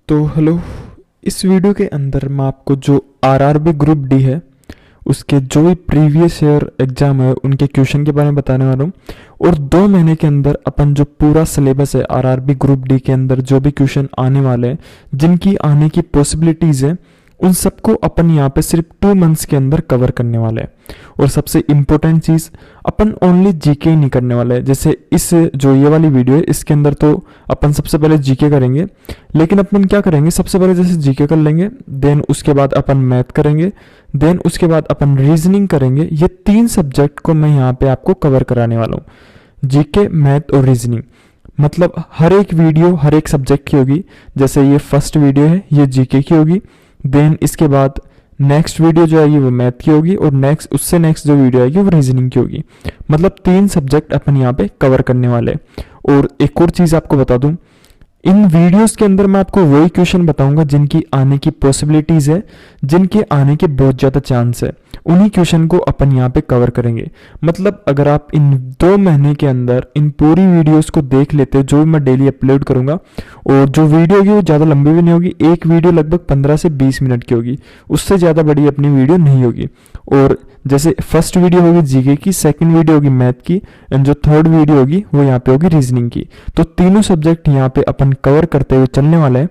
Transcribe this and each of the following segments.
तो हेलो। इस वीडियो के अंदर मैं आपको जो आरआरबी ग्रुप डी है उसके जो भी प्रीवियस ईयर एग्जाम है उनके क्वेश्चन के बारे में बताने वाला हूँ। और 2 महीने के अंदर अपन जो पूरा सिलेबस है आरआरबी ग्रुप डी के अंदर जो भी क्वेश्चन आने वाले हैं, जिनकी आने की पॉसिबिलिटीज है, उन सबको अपन यहाँ पे सिर्फ 2 मंथ्स के अंदर कवर करने वाले हैं। और सबसे इम्पोर्टेंट चीज़, अपन ओनली जीके ही नहीं करने वाले हैं। जैसे इस जो ये वाली वीडियो है इसके अंदर तो अपन सबसे पहले जीके करेंगे, लेकिन अपन क्या करेंगे, सबसे पहले जैसे जीके कर लेंगे, देन उसके बाद अपन मैथ करेंगे, देन उसके बाद अपन रीजनिंग करेंगे। ये 3 सब्जेक्ट को मैं यहाँ पे आपको कवर कराने वाला हूँ, जीके, मैथ और रीजनिंग। मतलब हर एक वीडियो हर एक सब्जेक्ट की होगी। जैसे ये फर्स्ट वीडियो है, ये जीके की होगी, देन इसके बाद नेक्स्ट वीडियो जो आएगी वो मैथ की होगी, और नेक्स्ट उससे नेक्स्ट जो वीडियो आएगी वो रीजनिंग की होगी। मतलब 3 सब्जेक्ट अपन यहाँ पे कवर करने वाले हैं। और एक और चीज़ आपको बता दूं, इन वीडियोस के अंदर मैं आपको वही क्वेश्चन बताऊंगा जिनकी आने की पॉसिबिलिटीज है, जिनके आने के बहुत ज़्यादा चांस है, उन्हीं क्वेश्चन को अपन यहाँ पे कवर करेंगे। मतलब अगर आप इन 2 महीने के अंदर इन पूरी वीडियोस को देख लेते, जो मैं डेली अपलोड करूंगा, और जो वीडियो होगी वो ज़्यादा लंबी भी नहीं होगी, एक वीडियो लगभग 15 से 20 मिनट की होगी, उससे ज़्यादा बड़ी अपनी वीडियो नहीं होगी। और जैसे फर्स्ट वीडियो होगी जीके की, सेकंड वीडियो होगी मैथ की, एंड जो थर्ड वीडियो होगी वो यहाँ पे होगी रीजनिंग की। तो तीनों सब्जेक्ट यहाँ पे अपन कवर करते हुए चलने वाले हैं।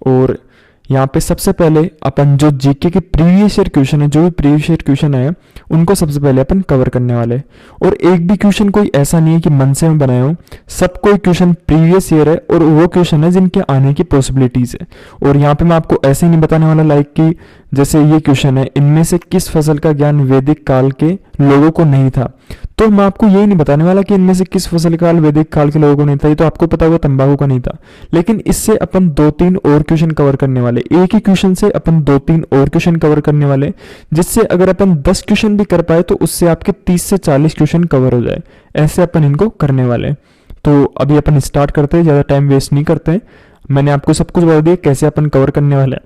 और यहाँ पे सबसे पहले अपन जो जीके के प्रीवियस ईयर क्वेश्चन है, जो भी प्रीवियस ईयर क्वेश्चन है, उनको सबसे पहले अपन कवर करने वाले हैं। और एक भी क्वेश्चन कोई ऐसा नहीं है कि मन से मैं बनाया हूँ, सब कोई क्वेश्चन प्रीवियस ईयर है, और वो क्वेश्चन है जिनके आने की पॉसिबिलिटीज है। और यहाँ पे मैं आपको ऐसे ही नहीं बताने वाला लाइक कि जैसे ये क्वेश्चन है, इनमें से किस फसल का ज्ञान वैदिक काल के लोगों को नहीं था। तो मैं आपको यही नहीं बताने वाला कि इनमें से किस फसल काल वैदिक काल के लोगों को नहीं था, ये तो आपको पता होगा तंबाकू का नहीं था। लेकिन इससे अपन 2-3 और क्वेश्चन कवर करने वाले, एक ही क्वेश्चन से अपन 2-3 और क्वेश्चन कवर करने वाले, जिससे अगर अपन 10 क्वेश्चन भी कर पाए तो उससे आपके 30 से 40 क्वेश्चन कवर हो जाए। ऐसे अपन इनको करने वाले। तो अभी अपन स्टार्ट करते हैं, ज़्यादा टाइम वेस्ट नहीं करते हैं। मैंने आपको सब कुछ बता दिया कैसे अपन कवर करने वाले हैं।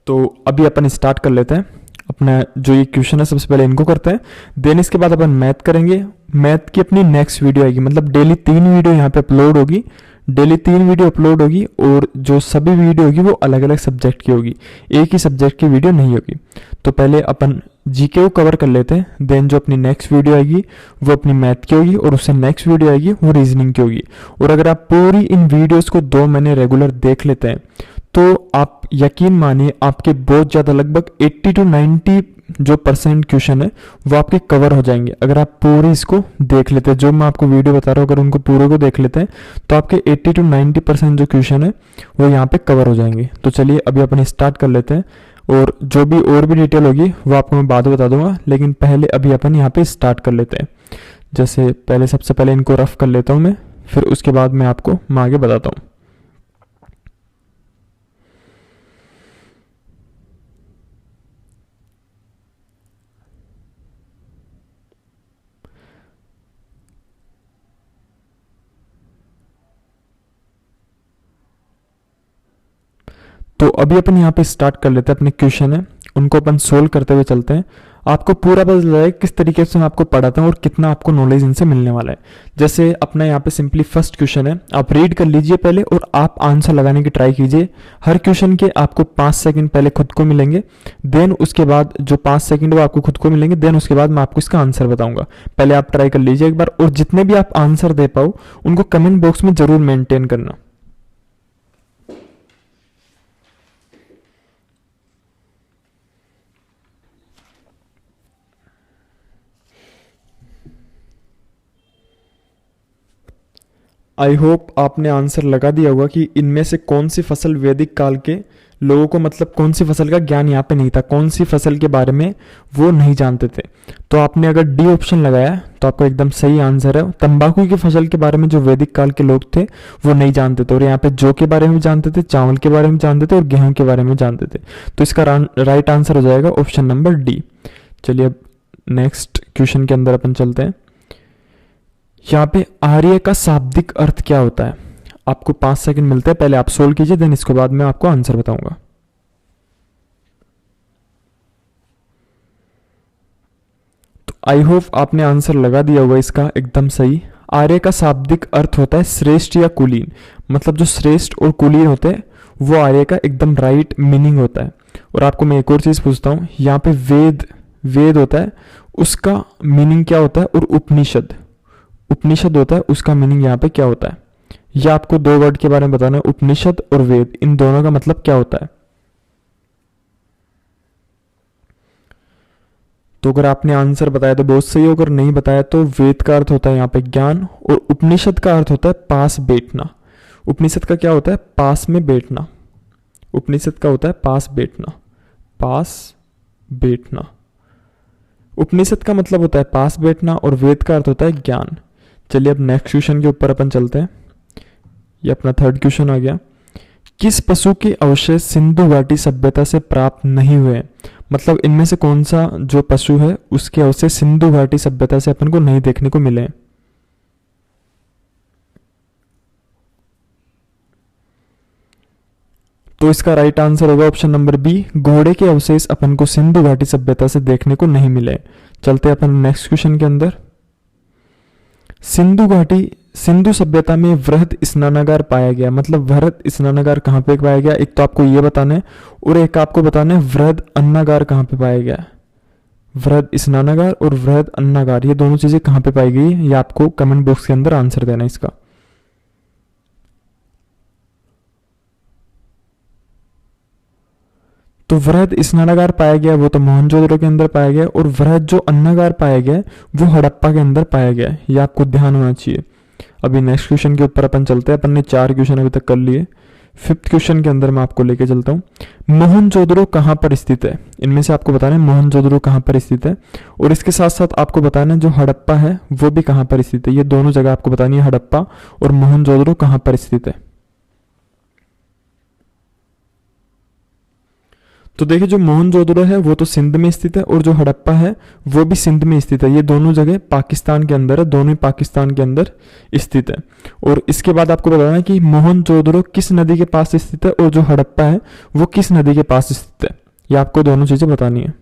तो अभी अपन स्टार्ट कर लेते हैं। अपना जो ये क्वेश्चन है सबसे पहले इनको करते हैं, देन इसके बाद अपन मैथ करेंगे। मैथ की अपनी नेक्स्ट वीडियो आएगी, मतलब डेली 3 वीडियो यहाँ पे अपलोड होगी, डेली 3 वीडियो अपलोड होगी, और जो सभी वीडियो होगी वो अलग अलग सब्जेक्ट की होगी, एक ही सब्जेक्ट की वीडियो नहीं होगी। तो पहले अपन जीके को कवर कर लेते हैं, देन जो अपनी नेक्स्ट वीडियो आएगी वो अपनी मैथ की होगी, और उससे नेक्स्ट वीडियो आएगी वो रीजनिंग की होगी। और अगर आप पूरी इन वीडियोस को 2 महीने रेगुलर देख लेते हैं तो आप यकीन मानिए आपके बहुत ज़्यादा लगभग 80 to 90 जो % क्वेश्चन है वो आपके कवर हो जाएंगे। अगर आप पूरे इसको देख लेते हैं, जो मैं आपको वीडियो बता रहा हूँ, अगर उनको पूरे को देख लेते हैं तो आपके 80 to 90% जो क्वेश्चन है वो यहाँ पे कवर हो जाएंगे। तो चलिए अभी अपन स्टार्ट कर लेते हैं, और जो भी और भी डिटेल होगी वो आपको मैं बाद में बता दूंगा, लेकिन पहले अभी अपन यहाँ पे स्टार्ट कर लेते हैं। जैसे पहले सबसे पहले इनको रफ कर लेता हूँ मैं, फिर उसके बाद मैं आपको मैं आगे बताता हूँ। तो अभी अपन यहाँ पे स्टार्ट कर लेते हैं, अपने क्वेश्चन है उनको अपन सोल्व करते हुए चलते हैं। आपको पूरा पता चल जाएगा किस तरीके से मैं आपको पढ़ाता हूँ और कितना आपको नॉलेज इनसे मिलने वाला है। जैसे अपना यहाँ पे सिंपली फर्स्ट क्वेश्चन है, आप रीड कर लीजिए पहले और आप आंसर लगाने की ट्राई कीजिए। हर क्वेश्चन के आपको 5 सेकंड पहले खुद को मिलेंगे, देन उसके बाद जो 5 सेकंड वो आपको खुद को मिलेंगे, देन उसके बाद मैं आपको इसका आंसर बताऊंगा। पहले आप ट्राई कर लीजिए एक बार, और जितने भी आप आंसर दे पाओ उनको कमेंट बॉक्स में जरूर मेंटेन करना। आई होप आपने आंसर लगा दिया होगा कि इनमें से कौन सी फसल वैदिक काल के लोगों को, मतलब कौन सी फसल का ज्ञान यहाँ पे नहीं था, कौन सी फसल के बारे में वो नहीं जानते थे। तो आपने अगर डी ऑप्शन लगाया तो आपका एकदम सही आंसर है। तंबाकू की फसल के बारे में जो वैदिक काल के लोग थे वो नहीं जानते थे, और यहाँ पे जौ के बारे में जानते थे, चावल के बारे में जानते थे, और गेहूं के बारे में जानते थे। तो इसका राइट आंसर हो जाएगा ऑप्शन नंबर डी। चलिए अब नेक्स्ट क्वेश्चन के अंदर अपन चलते हैं। यहाँ पे आर्य का शाब्दिक अर्थ क्या होता है? आपको 5 सेकंड मिलते हैं, पहले आप सोल्व कीजिए, देन इसके बाद मैं आपको आंसर बताऊंगा। तो आई होप आपने आंसर लगा दिया होगा इसका एकदम सही। आर्य का शाब्दिक अर्थ होता है श्रेष्ठ या कुलीन, मतलब जो श्रेष्ठ और कुलीन होते हैं वो आर्य का एकदम राइट मीनिंग होता है। और आपको मैं एक और चीज़ पूछता हूँ, यहाँ पे वेद, वेद होता है उसका मीनिंग क्या होता है, और उपनिषद, उपनिषद होता है उसका मीनिंग यहाँ पे क्या होता है। यह आपको दो वर्ड के बारे में बताना है, उपनिषद और वेद, इन दोनों का मतलब क्या होता है। तो अगर आपने आंसर बताया तो बहुत सही हो, अगर नहीं बताया तो वेद का अर्थ होता है यहाँ पे ज्ञान, और उपनिषद का अर्थ होता है पास बैठना। उपनिषद का क्या होता है, पास में बैठना। उपनिषद का होता है पास बैठना, पास बैठना। उपनिषद का मतलब होता है पास बैठना और वेद का अर्थ होता है ज्ञान। चलिए अब नेक्स्ट क्वेश्चन के ऊपर अपन चलते हैं। ये अपना थर्ड क्वेश्चन आ गया, किस पशु के अवशेष सिंधु घाटी सभ्यता से प्राप्त नहीं हुए, मतलब इनमें से कौन सा जो पशु है उसके अवशेष सिंधु घाटी सभ्यता से अपन को नहीं देखने को मिले। तो इसका राइट आंसर होगा ऑप्शन नंबर बी, घोड़े के अवशेष अपन को सिंधु घाटी सभ्यता से देखने को नहीं मिले। चलते अपन नेक्स्ट क्वेश्चन के अंदर। सिंधु घाटी, सिंधु सभ्यता में वृहद स्नानागार पाया गया, मतलब वृहद स्नानागार कहाँ पे पाया गया, एक तो आपको ये बताना है और एक आपको बताना है वृहद अन्नागार कहाँ पे पाया गया। वृहद स्नानागार और वृहद अन्नागार ये दोनों चीजें कहाँ पे पाई गई, ये आपको कमेंट बॉक्स के अंदर आंसर देना है इसका। तो वृहद स्नानागार पाया गया वो तो मोहनजोदड़ो के अंदर पाया गया, और वृहद जो अन्नागार पाया गया वो हड़प्पा के अंदर पाया गया, ये आपको ध्यान होना चाहिए। अभी नेक्स्ट क्वेश्चन के ऊपर अपन चलते हैं। अपन ने 4 क्वेश्चन अभी तक कर लिए। फिफ्थ क्वेश्चन के अंदर मैं आपको लेके चलता हूँ, मोहनजोदड़ो कहाँ पर स्थित है, इनमें से आपको बताना है मोहनजोदड़ो कहाँ पर स्थित है, और इसके साथ साथ आपको बताना है जो हड़प्पा है वो भी कहाँ पर स्थित है। ये दोनों जगह आपको बतानी है, हड़प्पा और मोहनजोदड़ो कहाँ पर स्थित है। तो देखिए जो मोहनजोदड़ो है वो तो सिंध में स्थित है, और जो हड़प्पा है वो भी सिंध में स्थित है। ये दोनों जगह पाकिस्तान के अंदर है, दोनों ही पाकिस्तान के अंदर स्थित है। और इसके बाद आपको बताना है कि मोहनजोदड़ो किस नदी के पास स्थित है और जो हड़प्पा है वो किस नदी के पास स्थित है। ये आपको दोनों चीजें बतानी है।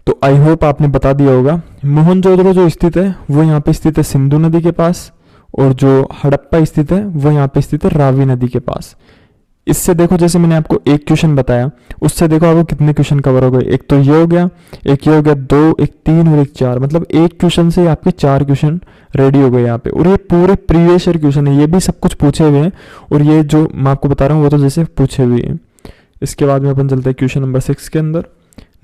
तो आई होप आपने बता दिया होगा। मोहनजोदड़ो जो स्थित है वो यहाँ पे स्थित है सिंधु नदी के पास, और जो हड़प्पा स्थित है वो यहाँ पे स्थित है रावी नदी के पास। इससे देखो जैसे मैंने आपको एक क्वेश्चन बताया, उससे देखो आपको कितने क्वेश्चन कवर हो गए, एक तो ये हो गया, एक ये हो गया, 2, एक 3 और एक 4, मतलब एक क्वेश्चन से आपके 4 क्वेश्चन रेडी हो गए यहाँ पे। और ये पूरे प्रीवियस ईयर क्वेश्चन है, ये भी सब कुछ पूछे हुए हैं, और ये जो मैं आपको बता रहा हूँ वो तो जैसे पूछे हुए हैं। इसके बाद में अपन चलते हैं क्वेश्चन नंबर 6 के अंदर।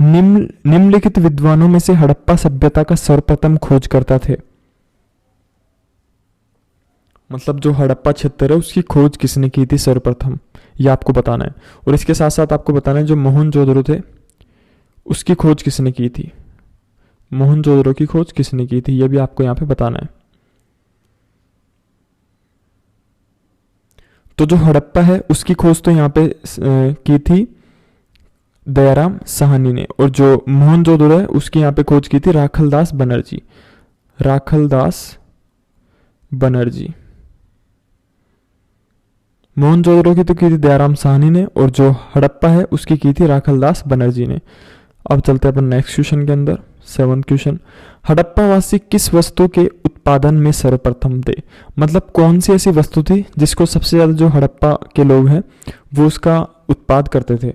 निम्नलिखित विद्वानों में से हड़प्पा सभ्यता का सर्वप्रथम खोजकर्ता थे, मतलब जो हड़प्पा क्षेत्र है उसकी खोज किसने की थी सर्वप्रथम, ये आपको बताना है। और इसके साथ साथ आपको बताना है जो मोहनजोदड़ो थे उसकी खोज किसने की थी, मोहनजोदड़ो की खोज किसने की थी, ये भी आपको यहाँ पे बताना है। तो जो हड़प्पा है उसकी खोज तो यहाँ पे की थी दयाराम साहनी ने, और जो मोहनजोदड़ो है उसकी यहाँ पे खोज की थी राखलदास बनर्जी, राखलदास बनर्जी। मोहनजोदड़ो की तो की थी दयाराम साहनी ने, और जो हड़प्पा है उसकी की थी राखलदास बनर्जी ने। अब चलते हैं अपन नेक्स्ट क्वेश्चन के अंदर। 7वां क्वेश्चन, हड़प्पा वासी किस वस्तु के उत्पादन में सर्वप्रथम थे, मतलब कौन सी ऐसी वस्तु थी जिसको सबसे ज्यादा जो हड़प्पा के लोग हैं वो उसका उत्पाद करते थे।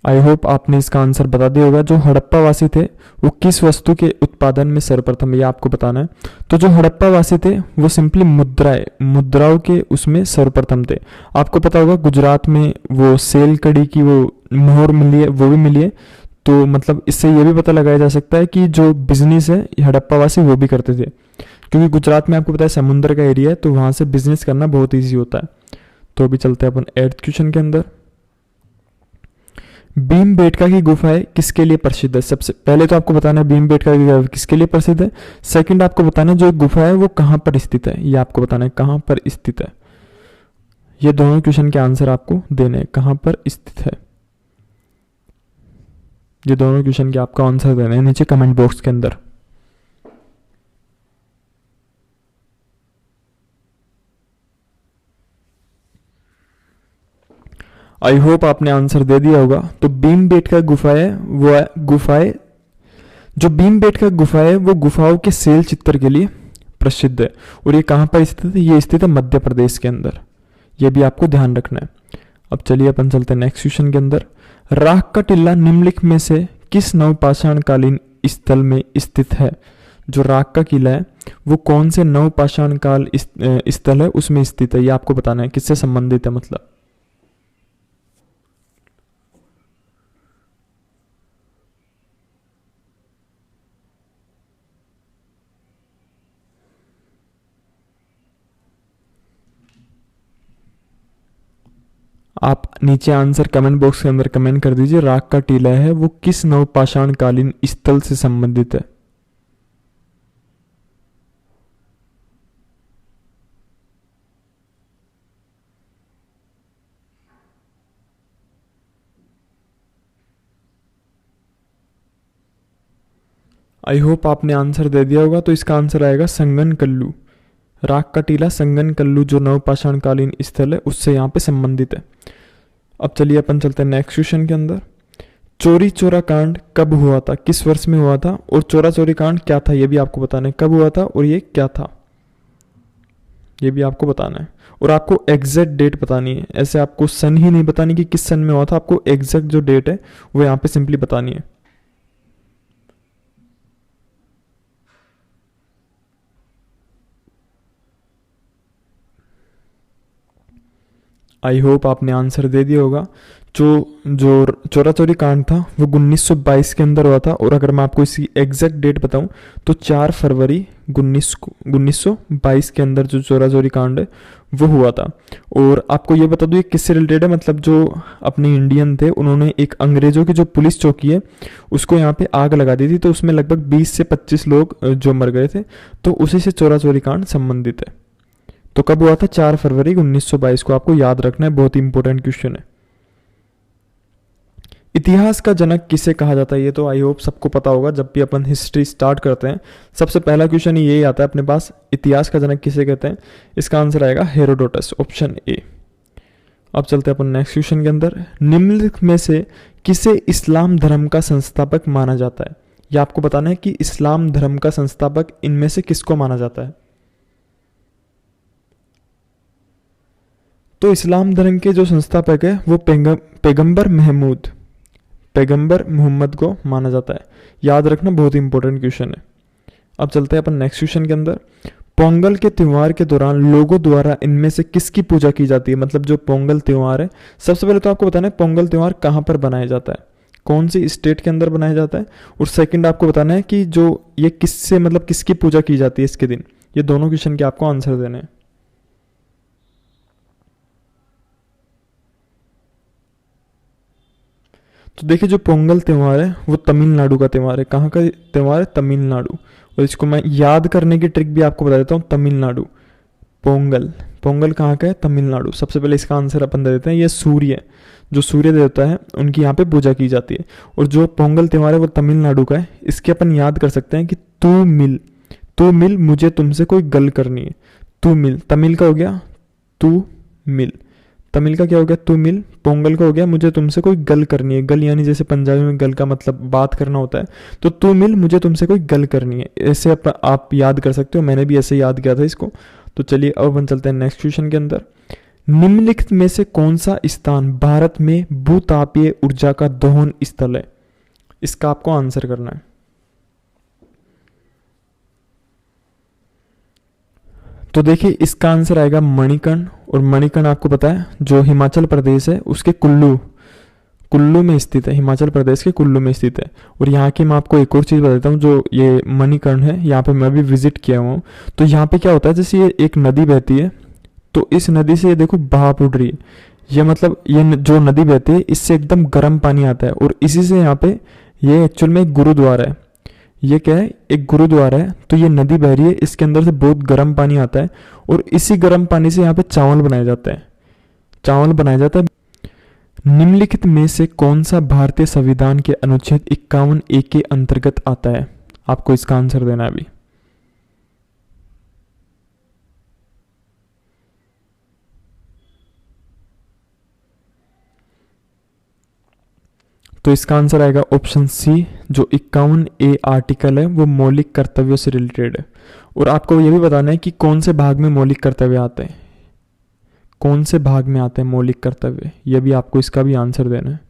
आई होप आपने इसका आंसर बता दिया होगा। जो हड़प्पा वासी थे वो किस वस्तु के उत्पादन में सर्वप्रथम, ये आपको बताना है। तो जो हड़प्पा वासी थे वो सिंपली मुद्राओं के उसमें सर्वप्रथम थे। आपको पता होगा गुजरात में वो सेल कड़ी की वो मोहर मिली है, वो भी मिली है। तो मतलब इससे ये भी पता लगाया जा सकता है कि जो बिजनेस है हड़प्पा वासी वो भी करते थे, क्योंकि गुजरात में आपको पता है समुद्र का एरिया है, तो वहाँ से बिजनेस करना बहुत ईजी होता है। तो अभी चलते हैं अपन 8th क्वेश्चन के अंदर। भीमबेटका की गुफाएं किसके लिए प्रसिद्ध है, सबसे पहले तो आपको बताना है भीमबेटका की गुफा किसके लिए प्रसिद्ध है। सेकंड आपको बताना है जो गुफा है वो कहाँ पर स्थित है, ये आपको बताना है कहाँ पर स्थित है। ये दोनों क्वेश्चन के आंसर आपको देने हैं, कहाँ पर स्थित है। ये दोनों क्वेश्चन के आपका आंसर देने हैं नीचे कमेंट बॉक्स के अंदर। आई होप आपने आंसर दे दिया होगा। तो भीम बेटका गुफा है वो है गुफाएं, जो भीम बेटका गुफा है वो गुफाओं के सेल चित्र के लिए प्रसिद्ध है। और ये कहाँ पर स्थित है? ये स्थित है मध्य प्रदेश के अंदर। ये भी आपको ध्यान रखना है। अब चलिए अपन चलते हैं नेक्स्ट क्वेश्चन के अंदर। राख का टीला निम्नलिखित में से किस नवपाषाणकालीन स्थल में स्थित है? जो राख का किला है वो कौन से नवपाषाण काल स्थल है उसमें स्थित है, ये आपको बताना है किससे संबंधित है। मतलब आप नीचे आंसर कमेंट बॉक्स के अंदर कमेंट कर दीजिए। राख का टीला है वो किस नवपाषाण कालीन स्थल से संबंधित है? आई होप आपने आंसर दे दिया होगा। तो इसका आंसर आएगा संगन कल्लू। राख का टीला संगन कल्लू जो नवपाषाण कालीन स्थल है उससे यहाँ पे संबंधित है। अब चलिए अपन चलते हैं नेक्स्ट क्वेश्चन के अंदर। चोरी चोरा कांड कब हुआ था, किस वर्ष में हुआ था, और चोरा चोरी कांड क्या था ये भी आपको बताना है, कब हुआ था और ये क्या था ये भी आपको बताना है। और आपको एग्जैक्ट डेट बतानी है, ऐसे आपको सन ही नहीं बतानी कि किस सन में हुआ था, आपको एग्जैक्ट जो डेट है वो यहाँ पे सिंपली बतानी है। आई होप आपने आंसर दे दिया होगा। जो जो चोरा चोरी कांड था वो 1922 के अंदर हुआ था। और अगर मैं आपको इसकी एग्जैक्ट डेट बताऊं तो 4 फरवरी 1922 के अंदर जो चोरा चोरी कांड है वो हुआ था। और आपको ये बता दूं ये किससे रिलेटेड है, मतलब जो अपने इंडियन थे उन्होंने एक अंग्रेजों की जो पुलिस चौकी है उसको यहाँ पे आग लगा दी थी, तो उसमें लगभग 20 से 25 लोग जो मर गए थे, तो उसी से चोरा चोरी कांड संबंधित है। तो कब हुआ था? 4 फरवरी 1922 को। आपको याद रखना है, बहुत ही इंपॉर्टेंट क्वेश्चन है। इतिहास का जनक किसे कहा जाता है? ये तो आई होप सबको पता होगा। जब भी अपन हिस्ट्री स्टार्ट करते हैं सबसे पहला क्वेश्चन यही आता है अपने पास, इतिहास का जनक किसे कहते हैं? इसका आंसर आएगा हेरोडोटस, ऑप्शन ए। अब चलते हैं अपन नेक्स्ट क्वेश्चन के अंदर। निम्नलिखित में से किसे इस्लाम धर्म का संस्थापक माना जाता है? ये आपको बताना है कि इस्लाम धर्म का संस्थापक इनमें से किसको माना जाता है। तो इस्लाम धर्म के जो संस्थापक है वो पैगंबर मोहम्मद को माना जाता है। याद रखना, बहुत इंपॉर्टेंट क्वेश्चन है। अब चलते हैं अपन नेक्स्ट क्वेश्चन के अंदर। पोंगल के त्यौहार के दौरान लोगों द्वारा इनमें से किसकी पूजा की जाती है? मतलब जो पोंगल त्यौहार है, सबसे पहले तो आपको बताना है पोंगल त्यौहार कहाँ पर बनाया जाता है, कौन सी स्टेट के अंदर बनाया जाता है, और सेकंड आपको बताना है कि जो ये किससे मतलब किसकी पूजा की जाती है इसके दिन। ये दोनों क्वेश्चन के आपको आंसर देने हैं। तो देखिए जो पोंगल त्यौहार है वो तमिलनाडु का त्यौहार है। कहाँ का त्यौहार है? तमिलनाडु। और इसको मैं याद करने की ट्रिक भी आपको बता देता हूँ। तमिलनाडु पोंगल, पोंगल कहाँ का है? तमिलनाडु। सबसे पहले इसका आंसर अपन दे देते हैं, ये सूर्य, जो सूर्य देवता है उनकी यहाँ पे पूजा की जाती है। और जो पोंगल त्यौहार है वो तमिलनाडु का है। इसके अपन याद कर सकते हैं कि तू मिल मुझे तुमसे कोई गल करनी है। तू मिल तमिल का हो गया, तू मिल तमिल का क्या हो गया? तू मिल। पोंगल का हो गया मुझे तुमसे कोई गल करनी है। गल यानी जैसे पंजाबी में गल का मतलब बात करना होता है, तो तू मिल मुझे तुमसे कोई गल करनी है। ऐसे आप याद कर सकते हो, मैंने भी ऐसे याद किया था इसको। तो चलिए अब अपन चलते हैं नेक्स्ट क्वेश्चन के अंदर। निम्नलिखित में से कौन सा स्थान भारत में भूतापीय ऊर्जा का दोहन स्थल है? इसका आपको आंसर करना है। तो देखिए इसका आंसर आएगा मणिकर्ण। और मणिकर्ण आपको पता है जो हिमाचल प्रदेश है उसके कुल्लू कुल्लू में स्थित है, हिमाचल प्रदेश के कुल्लू में स्थित है। और यहाँ की मैं आपको एक और चीज़ बता देता हूँ, जो ये मणिकर्ण है यहाँ पे मैं भी विजिट किया हुआ हूँ। तो यहाँ पे क्या होता है, जैसे ये एक नदी बहती है, तो इस नदी से ये देखो भाप उड़ रही है। ये मतलब ये जो नदी बहती है इससे एकदम गर्म पानी आता है, और इसी से यहाँ पे ये एक्चुअल में एक गुरुद्वारा है। ये क्या है? एक गुरुद्वारा है। तो ये नदी बह रही है, इसके अंदर से बहुत गर्म पानी आता है, और इसी गर्म पानी से यहाँ पे चावल बनाए जाते हैं, चावल बनाया जाता है। निम्नलिखित में से कौन सा भारतीय संविधान के अनुच्छेद 51A के अंतर्गत आता है? आपको इसका आंसर देना है अभी। तो इसका आंसर आएगा ऑप्शन सी, जो 51A आर्टिकल है वो मौलिक कर्तव्यों से रिलेटेड है। और आपको ये भी बताना है कि कौन से भाग में मौलिक कर्तव्य आते हैं, कौन से भाग में आते हैं मौलिक कर्तव्य, ये भी आपको इसका भी आंसर देना है।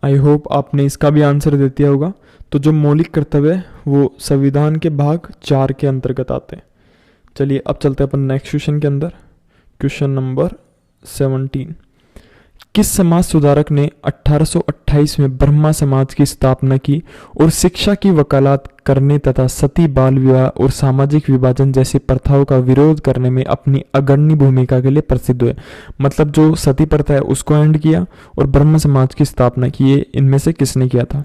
आई होप आपने इसका भी आंसर दे दिया होगा। तो जो मौलिक कर्तव्य है वो संविधान के भाग 4 के अंतर्गत आते हैं। चलिए अब चलते हैं अपन नेक्स्ट क्वेश्चन के अंदर। क्वेश्चन नंबर 17, किस समाज सुधारक ने 1828 में ब्रह्मा समाज की स्थापना की और शिक्षा की वकालत करने तथा सती बाल विवाह और सामाजिक विभाजन जैसी प्रथाओं का विरोध करने में अपनी अग्रणी भूमिका के लिए प्रसिद्ध हुए? मतलब जो सती प्रथा है उसको एंड किया और ब्रह्म समाज की स्थापना की, ये इनमें से किसने किया था?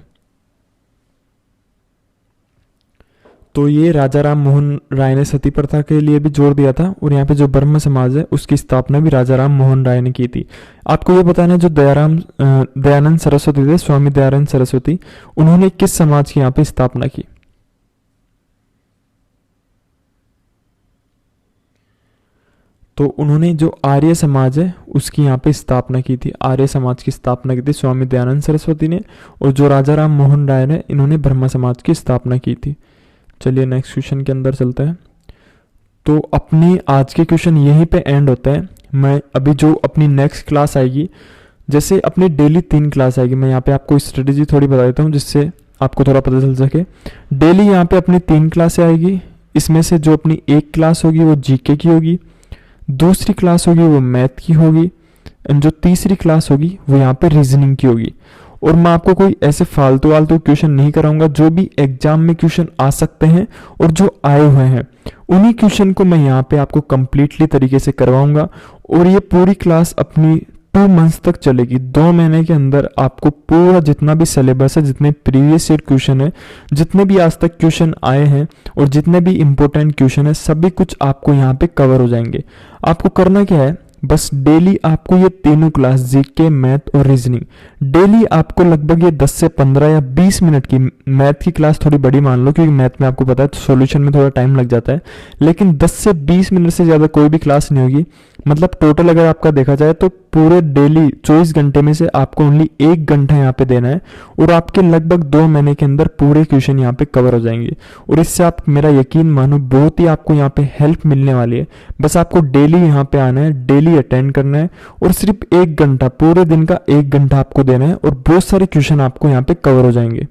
तो ये राजा राम मोहन राय ने सती प्रथा के लिए भी जोर दिया था, और यहाँ पे जो ब्रह्म समाज है उसकी स्थापना भी राजा राम मोहन राय ने की थी। आपको ये बताना है जो दयानंद सरस्वती थे, स्वामी दयानंद सरस्वती, उन्होंने किस समाज की यहाँ पे स्थापना की? तो उन्होंने जो आर्य समाज है उसकी यहाँ पे स्थापना की थी, आर्य समाज की स्थापना की थी स्वामी दयानंद सरस्वती ने, और जो राजा राम मोहन राय ने इन्होंने ब्रह्म समाज की स्थापना की थी। चलिए नेक्स्ट क्वेश्चन के अंदर चलते हैं। तो अपनी आज के क्वेश्चन यहीं पे एंड होते हैं। मैं अभी जो अपनी नेक्स्ट क्लास आएगी, जैसे अपनी डेली 3 क्लास आएगी, मैं यहाँ पे आपको स्ट्रेटेजी थोड़ी बता देता हूँ जिससे आपको थोड़ा पता चल सके। डेली यहाँ पे अपनी 3 क्लासें आएगी, इसमें से जो अपनी एक क्लास होगी वो जीके की होगी, दूसरी क्लास होगी वो मैथ की होगी, एंड जो तीसरी क्लास होगी वो यहाँ पे रीजनिंग की होगी। और मैं आपको कोई ऐसे फालतू वालतू क्वेश्चन नहीं कराऊंगा, जो भी एग्जाम में क्वेश्चन आ सकते हैं और जो आए हुए हैं उन्हीं क्वेश्चन को मैं यहाँ पे आपको कंप्लीटली तरीके से करवाऊंगा। और ये पूरी क्लास अपनी 2 मंथ्स तक चलेगी। 2 महीने के अंदर आपको पूरा जितना भी सिलेबस है, जितने प्रीवियस ईयर क्वेश्चन है, जितने भी आज तक क्वेश्चन आए हैं और जितने भी इंपॉर्टेंट क्वेश्चन है, सभी कुछ आपको यहाँ पे कवर हो जाएंगे। आपको करना क्या है, बस डेली आपको ये तीनों क्लास जीके, मैथ और रीजनिंग, डेली आपको लगभग ये 10 से 15 या 20 मिनट की, मैथ की क्लास थोड़ी बड़ी मान लो क्योंकि मैथ में आपको पता है तो सॉल्यूशन में थोड़ा टाइम लग जाता है, लेकिन 10 से 20 मिनट से ज़्यादा कोई भी क्लास नहीं होगी। मतलब टोटल अगर आपका देखा जाए तो पूरे डेली 24 घंटे में से आपको ओनली 1 घंटा यहाँ पे देना है, और आपके लगभग 2 महीने के अंदर पूरे क्वेश्चन यहाँ पे कवर हो जाएंगे। और इससे आप मेरा यकीन मानो, बहुत ही आपको यहाँ पे हेल्प मिलने वाली है। बस आपको डेली यहाँ पे आना है, डेली अटेंड करना है, और सिर्फ 1 घंटा, पूरे दिन का 1 घंटा आपको देना है, और बहुत सारे क्वेश्चन आपको यहाँ पे कवर हो जाएंगे।